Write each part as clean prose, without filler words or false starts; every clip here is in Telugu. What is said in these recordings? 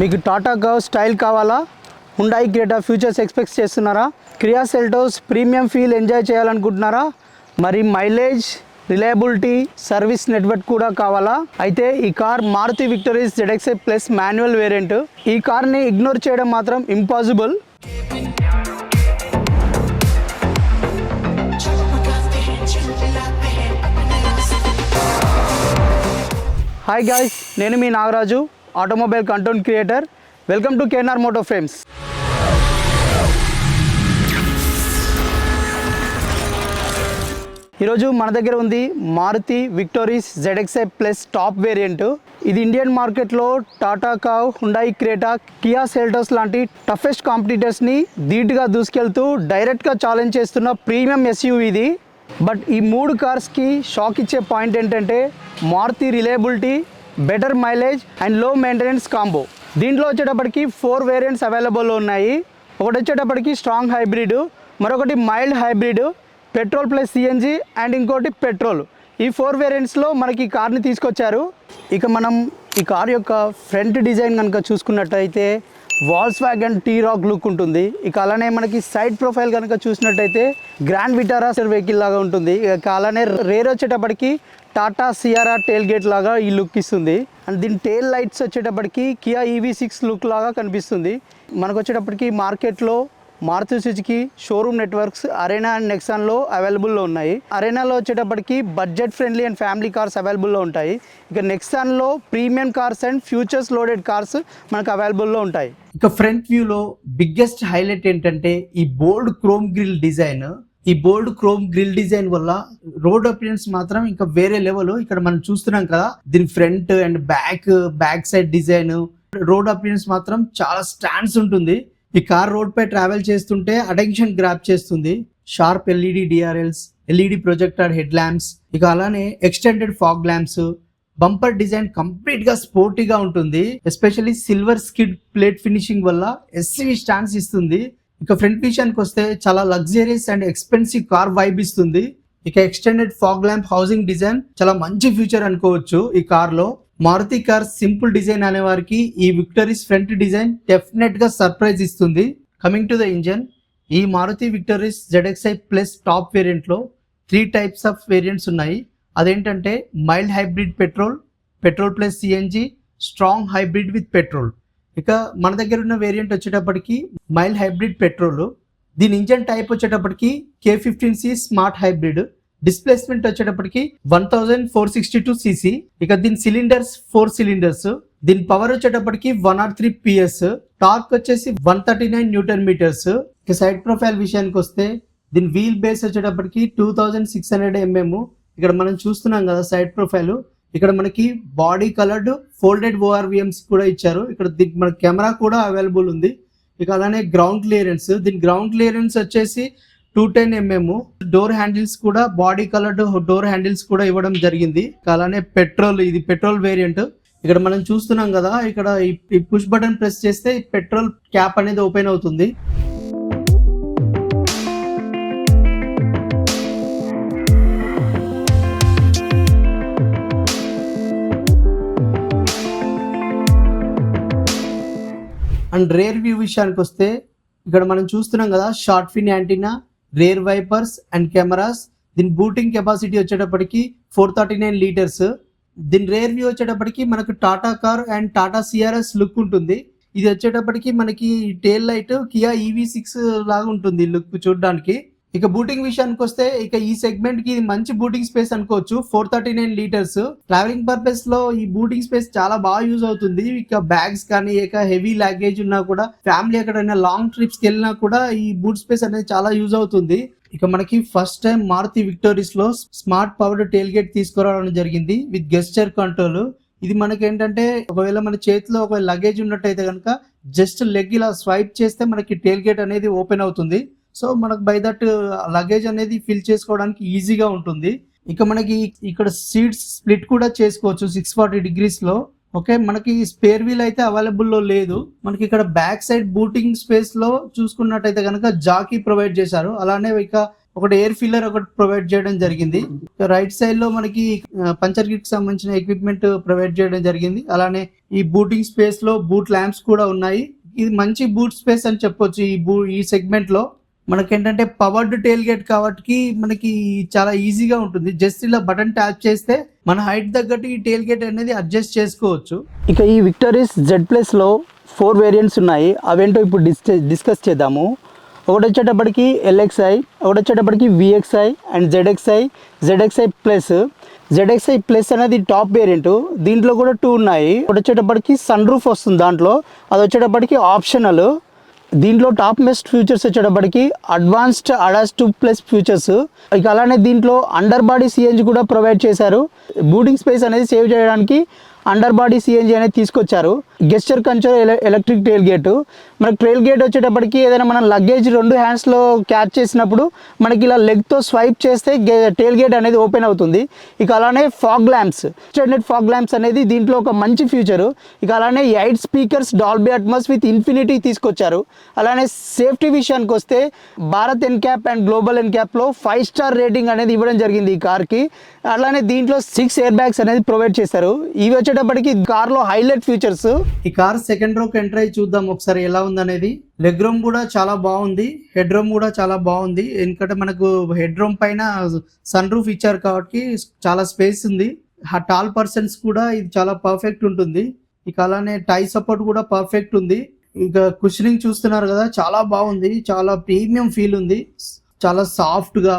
మీకు టాటా కర్వ్ స్టైల్ కావాలా? హుండాయ్ క్రెటా ఫ్యూచర్స్ ఎక్స్పెక్ట్ చేస్తున్నారా? Kia Seltos premium feel enjoy చేయాలనుకుంటున్నారా? మరి మైలేజ్, రిలయబిలిటీ, సర్వీస్ నెట్వర్క్ కూడా కావాలా? అయితే ఈ car Maruti Victoris ZX-i plus manual variant. ఈ కార్ని ఇగ్నోర్ చేయడం మాత్రం ఇంపాసిబుల్. హాయ్ గాయ్స్, నేను మీ Nagaraju, automobile content creator. Welcome to KNR moto frames. ఈరోజు మన దగ్గర ఉంది Maruti Victoris ZX-i plus top variant. ఇది ఇండియన్ మార్కెట్లో Tata Curvv, Hyundai Creta, Kia Seltos లాంటి టఫెస్ట్ కాంపిటీటర్స్ని ధీటుగా దూసుకెళ్తూ డైరెక్ట్గా ఛాలెంజ్ చేస్తున్న ప్రీమియం SUV ఇది. బట్ ఈ మూడు కార్స్కి షాక్ ఇచ్చే పాయింట్ ఏంటంటే Maruti reliability, better mileage and low maintenance combo. దీంట్లో వచ్చేటప్పటికి 4 వేరియంట్స్ అవైలబుల్లో ఉన్నాయి. ఒకటి వచ్చేటప్పటికి స్ట్రాంగ్ హైబ్రిడ్, మరొకటి mild hybrid, petrol plus CNG and ఇంకోటి పెట్రోల్. ఈ 4 వేరియంట్స్లో మనకి ఈ కార్ని తీసుకొచ్చారు. ఇక మనం ఈ కార్ యొక్క ఫ్రంట్ డిజైన్ కనుక చూసుకున్నట్టయితే వాల్స్వాగన్ T-Roc లుక్ ఉంటుంది. ఇక అలానే మనకి సైడ్ ప్రొఫైల్ కనుక చూసినట్టయితే గ్రాండ్ విటారా వెహికల్ లాగా ఉంటుంది. ఇక అలానే రేర్ వచ్చేటప్పటికి టాటా సియారా టెయిల్ గేట్ లాగా ఈ లుక్ ఇస్తుంది. అండ్ దీని టెయిల్ లైట్స్ వచ్చేటప్పటికి కియా EV6 లుక్ లాగా కనిపిస్తుంది. మనకు వచ్చేటప్పటికి మార్కెట్లో Maruti Suzuki showroom networks Arena and నెక్సాన్లో అవైలబుల్లో ఉన్నాయి. అరేనాలో వచ్చేటప్పటికి budget friendly and family cars అవైలబుల్లో ఉంటాయి. ఇక నెక్సాన్లో premium cars and features loaded cars మనకు అవైలబుల్లో ఉంటాయి. ఇక ఫ్రంట్ వ్యూలో బిగ్గెస్ట్ హైలైట్ ఏంటంటే ఈ బోల్డ్ క్రోమ్ గ్రిల్ డిజైన్. ఈ బోల్డ్ క్రోమ్ గ్రిల్ డిజైన్ వల్ల రోడ్ అపియరెన్స్ మాత్రం ఇంకా వేరే లెవెల్. ఇక్కడ మనం చూస్తున్నాం కదా, దీని front and back side design, road appearance మాత్రం చాలా స్టాండ్స్ ఉంటుంది. ఈ కార్ రోడ్ పై ట్రావెల్ చేస్తుంటే అటెన్షన్ గ్రాప్ చేస్తుంది. Sharp LED DRLs, LED projector head lamps, ఇక అలానే extended fog lamps. Bumper design complete గా స్పోర్టీగా ఉంటుంది. Especially silver skid plate finishing వల్ల SUV స్టాండ్స్ ఇస్తుంది. ఇక ఫ్రంట్ విషయానికి వస్తే చాలా luxurious and expensive car vibe ఇస్తుంది. ఇక extended fog lamp housing design చాలా మంచి ఫీచర్ అనుకోవచ్చు ఈ కార్ లో. మారుతి కార్ సింపుల్ డిజైన్ అనే వారికి ఈ విక్టరీస్ ఫ్రంట్ డిజైన్ డెఫినెట్ గా సర్ప్రైజ్ ఇస్తుంది. కమింగ్ టు ద ఇంజన్, ఈ Maruti Victoris ZX-i plus top variant లో 3 టైప్స్ ఆఫ్ వేరియంట్స్ ఉన్నాయి. అదేంటంటే mild hybrid petrol plus CNG, strong hybrid with petrol. ఇక మన దగ్గర ఉన్న వేరియంట్ వచ్చేటప్పటికి మైల్డ్ హైబ్రిడ్ పెట్రోల్. దీని ఇంజన్ టైప్ వచ్చేటప్పటికి K15C స్మార్ట్ హైబ్రిడ్. డిస్ప్లేస్మెంట్ వచ్చేటప్పటికి 1462 cc. ఇక దీని సిలిండర్స్ 4 సిలిండర్స్. దీని పవర్ వచ్చేటప్పటికి 103 PS. టార్క్ వచ్చేసి 139 న్యూటన్ మీటర్స్. ఇక సైడ్ ప్రొఫైల్ విషయానికి వస్తే దీని వీల్ బేస్ వచ్చేటప్పటికి 2600 mm. ఇక్కడ మనం చూస్తున్నాం కదా సైడ్ ప్రొఫైల్. ఇక్కడ మనకి బాడీ కలర్డ్ ఫోల్డెడ్ ORVMs కూడా ఇచ్చారు. ఇక్కడ మన కెమెరా కూడా అవైలబుల్ ఉంది. ఇక అలానే గ్రౌండ్ క్లియరెన్స్, దీని గ్రౌండ్ క్లియరెన్స్ వచ్చేసి 210 mm. డోర్ హ్యాండిల్స్ కూడా బాడీ కలర్డ్ డోర్ హ్యాండిల్స్ కూడా ఇవ్వడం జరిగింది. అలానే పెట్రోల్, ఇది పెట్రోల్ వేరియంట్. ఇక్కడ మనం చూస్తున్నాం కదా, ఇక్కడ ఈ పుష్ బటన్ ప్రెస్ చేస్తే పెట్రోల్ క్యాప్ అనేది ఓపెన్ అవుతుంది. అండ్ రేర్ వ్యూ విషయానికి వస్తే ఇక్కడ మనం చూస్తున్నాం కదా, short fin antenna, rear wipers and cameras. దీని బూటింగ్ కెపాసిటీ వచ్చేటప్పటికి 439 లీటర్స్. దీని రేర్ వ్యూ వచ్చేటప్పటికి మనకు Tata car and Tata CRS look ఉంటుంది. ఇది వచ్చేటప్పటికి మనకి టెయిల్ లైట్ కియా EV6 లాగా ఉంటుంది లుక్ చూడడానికి. ఇక బూటింగ్ విషయానికి వస్తే ఇక ఈ సెగ్మెంట్ కి మంచి బూటింగ్ స్పేస్ అనుకోవచ్చు. 439 లీటర్స్. ట్రావెలింగ్ పర్పస్ లో ఈ బూటింగ్ స్పేస్ చాలా బాగా యూజ్ అవుతుంది. ఇక బ్యాగ్స్ కానీ ఇక హెవీ లగేజ్ ఉన్నా కూడా, ఫ్యామిలీ ఎక్కడైనా లాంగ్ ట్రిప్స్ కి వెళ్ళినా కూడా ఈ బూట్ స్పేస్ అనేది చాలా యూజ్ అవుతుంది. ఇక మనకి ఫస్ట్ టైం మారుతి విక్టరీస్ లో స్మార్ట్ పవర్డ్ టెయిల్ గేట్ తీసుకురావడం జరిగింది విత్ గెస్చర్ కంట్రోల్. ఇది మనకి ఏంటంటే ఒకవేళ మన చేతిలో ఒక లగేజ్ ఉన్నట్టయితే కనుక జస్ట్ లెగ్ ఇలా స్వైప్ చేస్తే మనకి టెయిల్ గేట్ అనేది ఓపెన్ అవుతుంది. సో మనకు బై దట్ లగేజ్ అనేది ఫిల్ చేసుకోవడానికి ఈజీగా ఉంటుంది. ఇక మనకి ఇక్కడ సీట్స్ స్ప్లిట్ కూడా చేసుకోవచ్చు 640 degrees లో. ఓకే, మనకి స్పేర్ వీల్ అయితే అవైలబుల్లో లేదు. మనకి ఇక్కడ బ్యాక్ సైడ్ బూటింగ్ స్పేస్ లో చూసుకున్నట్టయితే కనుక జాకీ ప్రొవైడ్ చేశారు. అలానే ఇక ఒకటి ఎయిర్ ఫిల్లర్ ఒకటి ప్రొవైడ్ చేయడం జరిగింది. రైట్ సైడ్ లో మనకి పంచర్ కిట్ కి సంబంధించిన ఎక్విప్మెంట్ ప్రొవైడ్ చేయడం జరిగింది. అలానే ఈ బూటింగ్ స్పేస్ లో బూట్ ల్యాంప్స్ కూడా ఉన్నాయి. ఇది మంచి బూట్ స్పేస్ అని చెప్పొచ్చు. ఈ సెగ్మెంట్ లో మనకేంటంటే పవర్డ్ టైల్ గేట్ కాబట్టి మనకి చాలా ఈజీగా ఉంటుంది. జస్ట్ ఇలా బటన్ ట్యాప్ చేస్తే మన హైట్ తగ్గట్టు ఈ టైల్ గేట్ అనేది అడ్జస్ట్ చేసుకోవచ్చు. ఇక ఈ విక్టరీస్ Z+లో 4 వేరియంట్స్ ఉన్నాయి. అవేంటో ఇప్పుడు డిస్కస్ చేద్దాము. ఒకటి వచ్చేటప్పటికి LXi, ఒకటి వచ్చేటప్పటికి VXi and ZXi plus. ZXi plus అనేది టాప్ వేరియంట్. దీంట్లో కూడా 2 ఉన్నాయి. ఒకటి వచ్చేటప్పటికి సన్ రూఫ్ వస్తుంది దాంట్లో, అది వచ్చేటప్పటికి ఆప్షనల్. దీంట్లో టాప్ మోస్ట్ ఫీచర్స్ వచ్చేటప్పటికి అడ్వాన్స్డ్ ADAS 2+ ఫీచర్స్. ఇక అలానే దీంట్లో అండర్ బాడీ CNG కూడా ప్రొవైడ్ చేశారు. బూటింగ్ స్పేస్ అనేది సేవ్ చేయడానికి అండర్ బాడీ CNG అనేది తీసుకొచ్చారు. Gesture control electric tile gate. మనకు ట్రైల్ గేట్ వచ్చేటప్పటికి ఏదైనా మనం లగేజ్ 2 హ్యాండ్స్లో క్యాచ్ చేసినప్పుడు మనకి ఇలా లెగ్తో స్వైప్ చేస్తే టైల్ గేట్ అనేది ఓపెన్ అవుతుంది. ఇక అలానే fog lamps, extended fog lamps అనేది దీంట్లో ఒక మంచి ఫీచరు. ఇక అలానే 8 speakers Dolby Atmos with Infinity తీసుకొచ్చారు. అలానే సేఫ్టీ విషయానికి వస్తే భారత్ ఎన్క్యాప్ అండ్ గ్లోబల్ ఎన్క్యాప్లో 5 స్టార్ రేటింగ్ అనేది ఇవ్వడం జరిగింది ఈ కార్కి. అలానే దీంట్లో 6 ఎయిర్ బ్యాగ్స్ అనేది ప్రొవైడ్ చేశారు. ఇవి వచ్చేటప్పటికి కార్లో హైలైట్ ఫీచర్స్. ఈ కార్ సెకండ్ రోకి ఎంటర్ అయ్యి చూద్దాం ఒకసారి ఎలా ఉందనేది. లెగ్ రూమ్ కూడా చాలా బాగుంది, హెడ్ రూమ్ కూడా చాలా బాగుంది. ఎందుకంటే మనకు హెడ్ రూమ్ పైన సన్ రూఫ్ ఇచ్చారు కాబట్టి చాలా స్పేస్ ఉంది. టాల్ పర్సన్స్ కూడా ఇది చాలా పర్ఫెక్ట్ ఉంటుంది. ఇక అలానే టై సపోర్ట్ కూడా పర్ఫెక్ట్ ఉంది. ఇక కుషనింగ్ చూస్తున్నారు కదా, చాలా బాగుంది, చాలా ప్రీమియం ఫీల్ ఉంది, చాలా సాఫ్ట్ గా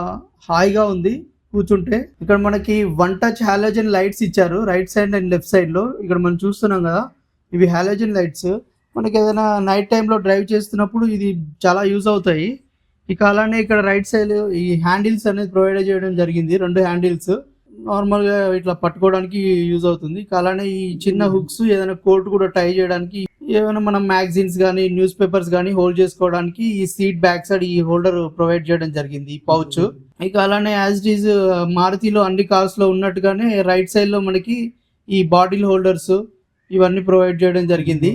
హాయిగా ఉంది కూర్చుంటే. ఇక్కడ మనకి 1 టచ్ హాలోజన్ లైట్స్ ఇచ్చారు right side and left side లో. ఇక్కడ మనం చూస్తున్నాం కదా, ఇవి హాలోజన్ లైట్స్. మనకి ఏదైనా నైట్ టైంలో డ్రైవ్ చేస్తున్నప్పుడు ఇది చాలా యూజ్ అవుతాయి. ఇక అలానే ఇక్కడ రైట్ సైడ్ ఈ హ్యాండిల్స్ అనేది ప్రొవైడ్ చేయడం జరిగింది. 2 హ్యాండిల్స్ నార్మల్గా ఇట్లా పట్టుకోవడానికి యూజ్ అవుతుంది. ఇక అలానే ఈ చిన్న హుక్స్ ఏదైనా కోట్ కూడా టై చేయడానికి, ఏమైనా మనం మ్యాగజైన్స్ కానీ న్యూస్ పేపర్స్ కానీ హోల్డ్ చేసుకోవడానికి ఈ సీట్ బ్యాక్ సైడ్ ఈ హోల్డర్ ప్రొవైడ్ చేయడం జరిగింది, ఈ పౌచ్. ఇక అలానే యాజ్ ఇట్ ఈజ్ మారుతిలో అన్ని కార్స్ లో ఉన్నట్టుగానే రైట్ సైడ్ లో మనకి ఈ బాటిల్ హోల్డర్స్ ఇవన్నీ ప్రొవైడ్ చేయడం జరిగింది.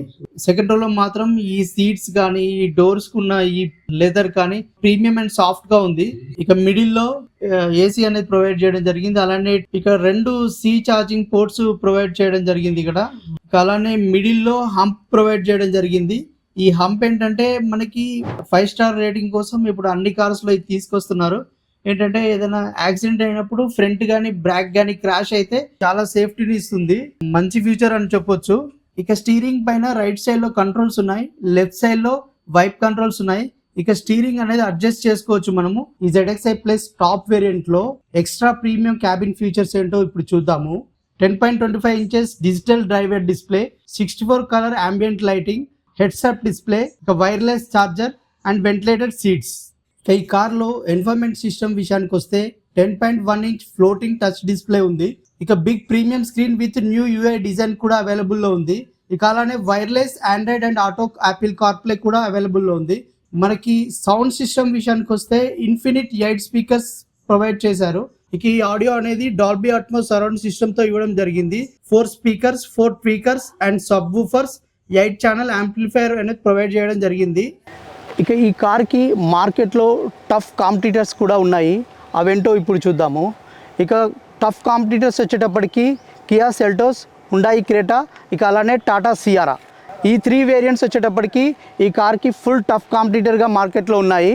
సెకండ్ రోలో మాత్రం ఈ సీట్స్ కానీ ఈ డోర్స్ కున్న ఈ లెదర్ కానీ ప్రీమియం అండ్ సాఫ్ట్ గా ఉంది. ఇక మిడిల్ లో ఏసీ అనేది ప్రొవైడ్ చేయడం జరిగింది. అలానే ఇక్కడ 2 C ఛార్జింగ్ పోర్ట్స్ ప్రొవైడ్ చేయడం జరిగింది. ఇక్కడ అలానే మిడిల్ లో హంప్ ప్రొవైడ్ చేయడం జరిగింది. ఈ హంప్ ఏంటంటే మనకి 5 స్టార్ రేటింగ్ కోసం ఇప్పుడు అన్ని కార్స్ లో ఇది తీసుకొస్తున్నారు. ఏంటంటే ఏదైనా యాక్సిడెంట్ అయినప్పుడు ఫ్రంట్ గానీ బ్యాక్ గానీ క్రాష్ అయితే చాలా సేఫ్టీని ఇస్తుంది. మంచి ఫీచర్ అని చెప్పొచ్చు. ఇక స్టీరింగ్ పైన రైట్ సైడ్ లో కంట్రోల్స్ ఉన్నాయి, లెఫ్ట్ సైడ్ లో వైప్ కంట్రోల్స్ ఉన్నాయి. ఇక స్టీరింగ్ అనేది అడ్జస్ట్ చేసుకోవచ్చు మనము. ఈ ZXi ప్లస్ టాప్ వేరియంట్ లో ఎక్స్ట్రా ప్రీమియం క్యాబిన్ ఫీచర్స్ ఏంటో ఇప్పుడు చూద్దాము. 10.25 inches digital driver display, 64 colour ambient lighting, heads up display, ఇక wireless charger and ventilated seats. ఈ కార్లో ఎన్వైర్న్మెంట్ సిస్టమ్ విషయానికి వస్తే 10.1 ఇంచ్ ఫ్లోటింగ్ టచ్ డిస్ప్లే ఉంది. ఇక big premium screen with new UI design కూడా అవైలబుల్ లో ఉంది. ఇక అలానే wireless Android and auto Apple CarPlay కూడా అవైలబుల్ లో ఉంది. మనకి సౌండ్ సిస్టమ్ విషయానికి వస్తే ఇన్ఫినిట్ 8 స్పీకర్స్ ప్రొవైడ్ చేశారు. ఇక ఈ ఆడియో అనేది డాల్బీ అట్మాస్ సరౌండ్ సిస్టమ్ తో ఇవ్వడం జరిగింది. 4 speakers, 4 speakers and sub woofers, 8 channel amplifier అనేది ప్రొవైడ్ చేయడం జరిగింది. ఇక ఈ కార్కి మార్కెట్లో టఫ్ కాంపిటీటర్స్ కూడా ఉన్నాయి. అవేంటో ఇప్పుడు చూద్దాము. ఇక టఫ్ కాంపిటీటర్స్ వచ్చేటప్పటికి కియా సెల్టోస్, హుండాయి క్రెటా, ఇక అలానే టాటా సియారా. ఈ 3 వేరియంట్స్ వచ్చేటప్పటికి ఈ కార్కి ఫుల్ టఫ్ కాంపిటీటర్గా మార్కెట్లో ఉన్నాయి.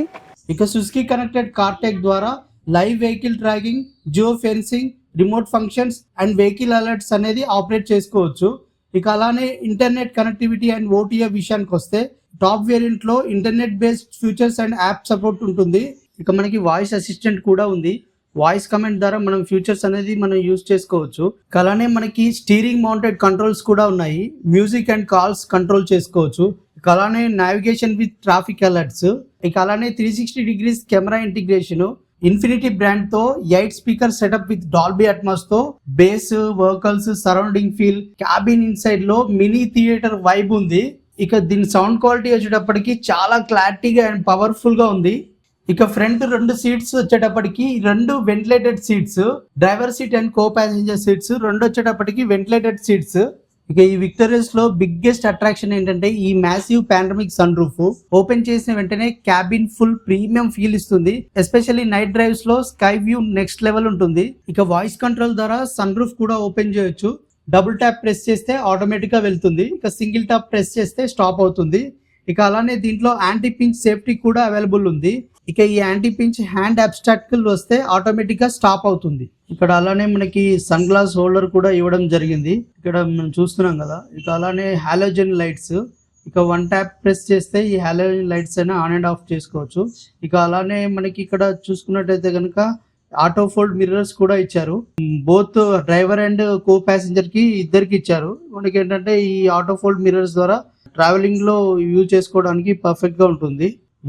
ఇక సుజుకి కనెక్టెడ్ కార్ టెక్ ద్వారా live vehicle tracking, geo fencing, remote functions and vehicle alerts అనేది ఆపరేట్ చేసుకోవచ్చు. ఇక అలానే ఇంటర్నెట్ కనెక్టివిటీ అండ్ OTA విషయానికి వస్తే టాప్ వేరియంట్ లో internet based features and app support ఉంటుంది. ఇక మనకి వాయిస్ అసిస్టెంట్ కూడా ఉంది. వాయిస్ కమాండ్ ద్వారా మనం ఫీచర్స్ అనేది మనం యూజ్ చేసుకోవచ్చు. అలానే మనకి స్టీరింగ్ మౌంటెడ్ కంట్రోల్స్ కూడా ఉన్నాయి. మ్యూజిక్ అండ్ కాల్స్ కంట్రోల్ చేసుకోవచ్చు. ఇక అలానే నావిగేషన్ విత్ ట్రాఫిక్ అలర్ట్స్. ఇక అలానే 360 degrees camera integration. Infinity brand తో 8 speaker setup with Dolby Atmos తో bass, vocals, surrounding feel, cabin inside లో మినీ థియేటర్ వైబ్ ఉంది. ఇక దీని సౌండ్ క్వాలిటీ వచ్చేటప్పటికి చాలా క్లారిటీగా అండ్ పవర్ఫుల్ గా ఉంది. ఇక ఫ్రంట్ 2 సీట్స్ వచ్చేటప్పటికి 2 ventilated seats, driver seat and co passenger seats 2 వచ్చేటప్పటికి వెంటిలేటెడ్ సీట్స్. ఇక ఈ విక్టోరియస్ లో బిగ్గెస్ట్ అట్రాక్షన్ ఏంటంటే ఈ మ్యాసివ్ పానరమిక్ సన్ రూఫ్. ఓపెన్ చేసిన వెంటనే క్యాబిన్ ఫుల్ ప్రీమియం ఫీల్ ఇస్తుంది. ఎస్పెషల్లీ నైట్ డ్రైవ్స్ లో స్కై వ్యూ నెక్స్ట్ లెవెల్ ఉంటుంది. ఇక వాయిస్ కంట్రోల్ ద్వారా సన్ రూఫ్ కూడా ఓపెన్ చేయొచ్చు. డబుల్ ట్యాప్ ప్రెస్ చేస్తే ఆటోమేటిక్ గా వెళ్తుంది. ఇక సింగిల్ ట్యాప్ ప్రెస్ చేస్తే స్టాప్ అవుతుంది. ఇక అలానే దీంట్లో యాంటీ పించ్ సేఫ్టీ కూడా అవైలబుల్ ఉంది. ఇక ఈ యాంటీ పించ్ హ్యాండ్ అబ్స్ట్రాక్టిల్ వస్తే ఆటోమేటిక్ గా స్టాప్ అవుతుంది. ఇక్కడ అలానే మనకి సన్ గ్లాస్ హోల్డర్ కూడా ఇవ్వడం జరిగింది. ఇక్కడ మనం చూస్తున్నాం కదా. ఇక అలానే హాలోజన్ లైట్స్. ఇక వన్ ట్యాప్ ప్రెస్ చేస్తే ఈ హాలోజన్ లైట్స్ అయినా ఆన్ అండ్ ఆఫ్ చేసుకోవచ్చు. ఇక అలానే మనకి ఇక్కడ చూసుకున్నట్టయితే కనుక ఆటో ఫోల్డ్ మిర్రర్స్ కూడా ఇచ్చారు. Both driver and co passenger కి ఇద్దరికి ఇచ్చారు. మనకి ఏంటంటే ఈ ఆటో ఫోల్డ్ మిర్రర్స్ ద్వారా ట్రావెలింగ్ లో యూజ్ చేసుకోవడానికి పర్ఫెక్ట్ గా ఉంటుంది.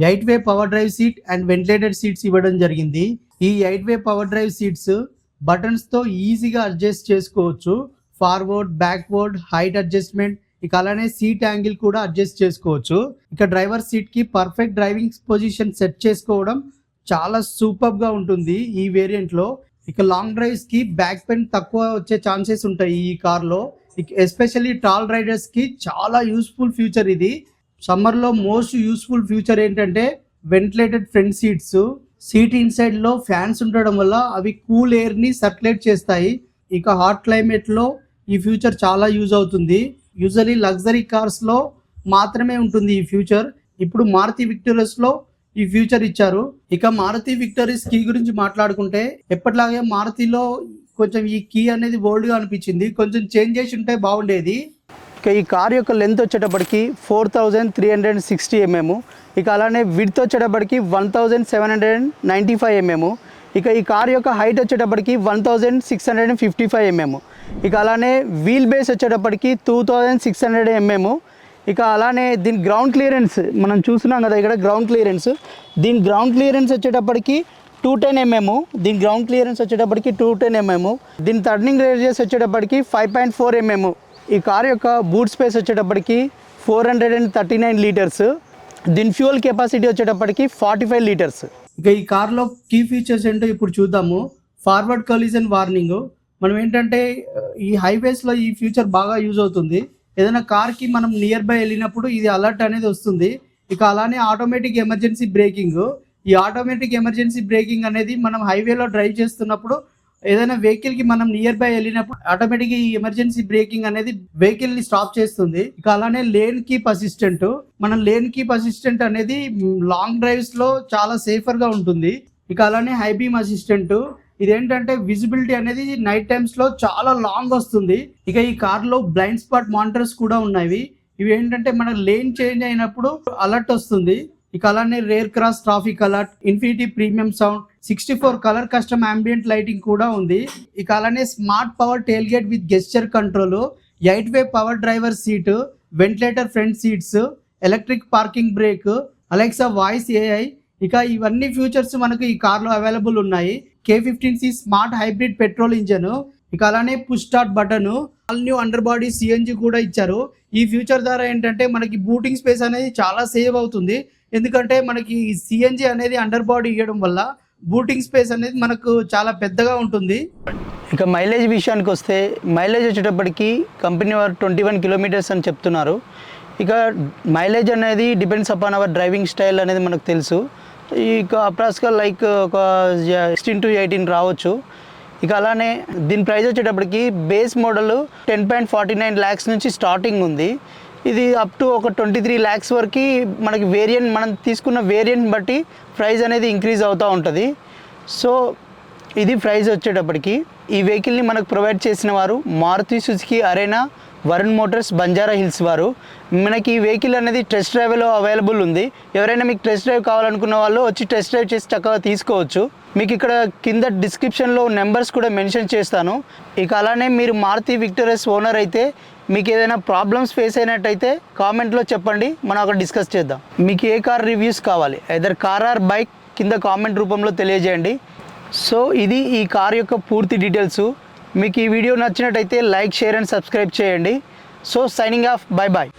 Eight way power drive seat and ventilated seats ఇవ్వడం జరిగింది. ఈ eight way power drive seats buttons తో ఈజీగా అడ్జస్ట్ చేసుకోవచ్చు. ఫార్వర్డ్, బ్యాక్వర్డ్, హైట్ అడ్జస్ట్మెంట్, ఇక అలానే సీట్ యాంగిల్ కూడా అడ్జస్ట్ చేసుకోవచ్చు. ఇక డ్రైవర్ సీట్ కి పర్ఫెక్ట్ డ్రైవింగ్ పొజిషన్ సెట్ చేసుకోవడం చాలా సూపర్ గా ఉంటుంది ఈ వేరియంట్ లో. ఇక లాంగ్ డ్రైవ్స్ కి బ్యాక్ పెయిన్ తక్కువ వచ్చే ఛాన్సెస్ ఉంటాయి ఈ కార్ లో. ఎస్పెషల్లీ టాల్ రైడర్స్ కి చాలా యూస్ఫుల్ ఫ్యూచర్ ఇది. సమ్మర్ లో మోస్ట్ యూస్ఫుల్ ఫ్యూచర్ ఏంటంటే ventilated front seats. Seat inside లో ఫ్యాన్స్ ఉండడం వల్ల అవి కూల్ ఎయిర్ ని సర్క్యులేట్ చేస్తాయి. ఇక హాట్ క్లైమేట్ లో ఈ ఫ్యూచర్ చాలా యూజ్ అవుతుంది. యూజువల్లీ లగ్జరీ కార్స్ లో మాత్రమే ఉంటుంది ఈ ఫ్యూచర్. ఇప్పుడు మారుతి విక్టోరియస్ లో ఈ ఫ్యూచర్ ఇచ్చారు. ఇక మారుతి విక్టోరియస్ కీ గురించి మాట్లాడుకుంటే ఎప్పటిలాగే మారుతిలో కొంచెం ఈ కీ అనేది బోల్డ్ గా అనిపించింది. కొంచెం చేంజ్ చేసి ఉంటే బాగుండేది. ఇక ఈ కార్ యొక్క లెంత్ వచ్చేటప్పటికి 4360 mm. ఇక అలానే విడ్త్ వచ్చేటప్పటికి 1795 mm. ఇక ఈ కార్ యొక్క హైట్ వచ్చేటప్పటికి 1655 mm. ఇక అలానే వీల్ బేస్ వచ్చేటప్పటికి 2600 mm. ఇక అలానే దీని గ్రౌండ్ క్లియరెన్స్ మనం చూస్తున్నాం కదా ఇక్కడ గ్రౌండ్ క్లియరెన్స్. దీని గ్రౌండ్ క్లియరెన్స్ వచ్చేటప్పటికి 210 mm. దీని గ్రౌండ్ క్లియరెన్స్ వచ్చేటప్పటికి 210 mm. దీని టర్నింగ్ రేడియస్ వచ్చేటప్పటికి 5.4 mm. ఈ కార్ యొక్క బూట్ స్పేస్ వచ్చేటప్పటికి 439 లీటర్స్. దీని ఫ్యూయల్ కెపాసిటీ వచ్చేటప్పటికి 45 లీటర్స్. ఇక ఈ కార్లో కీ ఫీచర్స్ ఏంటో ఇప్పుడు చూద్దాము. Forward collision warning. మనం ఏంటంటే ఈ హైవేస్లో ఈ ఫీచర్ బాగా యూజ్ అవుతుంది. ఏదైనా కార్కి మనం నియర్ బై వెళ్ళినప్పుడు ఇది అలర్ట్ అనేది వస్తుంది. ఇక అలానే ఆటోమేటిక్ ఎమర్జెన్సీ బ్రేకింగ్. ఈ ఆటోమేటిక్ ఎమర్జెన్సీ బ్రేకింగ్ అనేది మనం హైవేలో డ్రైవ్ చేస్తున్నప్పుడు ఏదైనా వెహికల్ కి మనం నియర్ బై వెళ్ళినప్పుడు ఆటోమేటిక్ ఈ ఎమర్జెన్సీ బ్రేకింగ్ అనేది వెహికల్ ని స్టాప్ చేస్తుంది. ఇక అలానే లేన్ కీప్ అసిస్టెంట్. మనం లేన్ కీప్ అసిస్టెంట్ అనేది లాంగ్ డ్రైవ్స్ లో చాలా సేఫర్ గా ఉంటుంది. ఇక అలానే హై బీమ్ అసిస్టెంట్. ఇదేంటంటే విజిబిలిటీ అనేది నైట్ టైమ్స్ లో చాలా లాంగ్ వస్తుంది. ఇక ఈ కార్ లో బ్లైండ్ స్పాట్ మానిటర్స్ కూడా ఉన్నాయి. ఇవి ఏంటంటే మన లేన్ చేంజ్ అయినప్పుడు అలర్ట్ వస్తుంది. ఇక అలానే rear cross traffic alert, Infinity premium sound, 64 colour custom ambient lighting కూడా ఉంది. ఇక అలానే smart power tailgate with gesture control, eight way power driver seat, ventilator front seats, electric parking brake, Alexa voice AI. ఇక ఇవన్నీ ఫ్యూచర్స్ మనకు ఈ కార్లో అవైలబుల్ ఉన్నాయి. K15C smart hybrid petrol engine. ఇక అలానే push start button, all new under body CNG కూడా ఇచ్చారు. ఈ ఫ్యూచర్ ద్వారా ఏంటంటే మనకి బూటింగ్ స్పేస్ అనేది చాలా సేవ్ అవుతుంది. ఎందుకంటే మనకి CNG అనేది అండర్ బాడీ ఇవ్వడం వల్ల బూటింగ్ స్పేస్ అనేది మనకు చాలా పెద్దగా ఉంటుంది. ఇక మైలేజ్ విషయానికి వస్తే మైలేజ్ వచ్చేటప్పటికి కంపెనీ వారు 21 కిలోమీటర్స్ అని చెప్తున్నారు. ఇక మైలేజ్ అనేది depends upon our driving style అనేది మనకు తెలుసు. ఇక అప్రాక్స్గా లైక్ ఒక 16 to 18 రావచ్చు. ఇక అలానే దీని ప్రైస్ వచ్చేటప్పటికి బేస్ మోడల్ 10.49 lakhs నుంచి స్టార్టింగ్ ఉంది. ఇది అప్ టు ఒక 23 lakhs వరకు మనకి వేరియంట్, మనం తీసుకున్న వేరియంట్ బట్టి ప్రైస్ అనేది ఇంక్రీజ్ అవుతూ ఉంటుంది. సో ఇది ప్రైస్ వచ్చేటప్పటికి. ఈ వెహికల్ని మనకు ప్రొవైడ్ చేసిన వారు Maruti Suzuki Arena, Varun Motors, Banjara Hills వారు. మనకి ఈ వెహికల్ అనేది టెస్ట్ డ్రైవ్లో అవైలబుల్ ఉంది. ఎవరైనా మీకు టెస్ట్ డ్రైవ్ కావాలనుకున్న వాళ్ళు వచ్చి టెస్ట్ డ్రైవ్ చేసి చక్కగా తీసుకోవచ్చు. మీకు ఇక్కడ కింద డిస్క్రిప్షన్లో నెంబర్స్ కూడా మెన్షన్ చేస్తాను. ఇక అలానే మీరు మారుతి విక్టోరియస్ ఓనర్ అయితే మీకు ఏదైనా ప్రాబ్లమ్స్ ఫేస్ అయినట్టయితే కామెంట్లో చెప్పండి, మనం అక్కడ డిస్కస్ చేద్దాం. మీకు ఏ కార్ రివ్యూస్ కావాలి, ఐదర్ కార్ ఆర్ బైక్, కింద కామెంట్ రూపంలో తెలియజేయండి. సో ఇది ఈ కార్ యొక్క పూర్తి డీటెయిల్స్. మీకు ఈ వీడియో నచ్చినట్టయితే లైక్, షేర్ అండ్ సబ్స్క్రైబ్ చేయండి. So signing off, bye bye.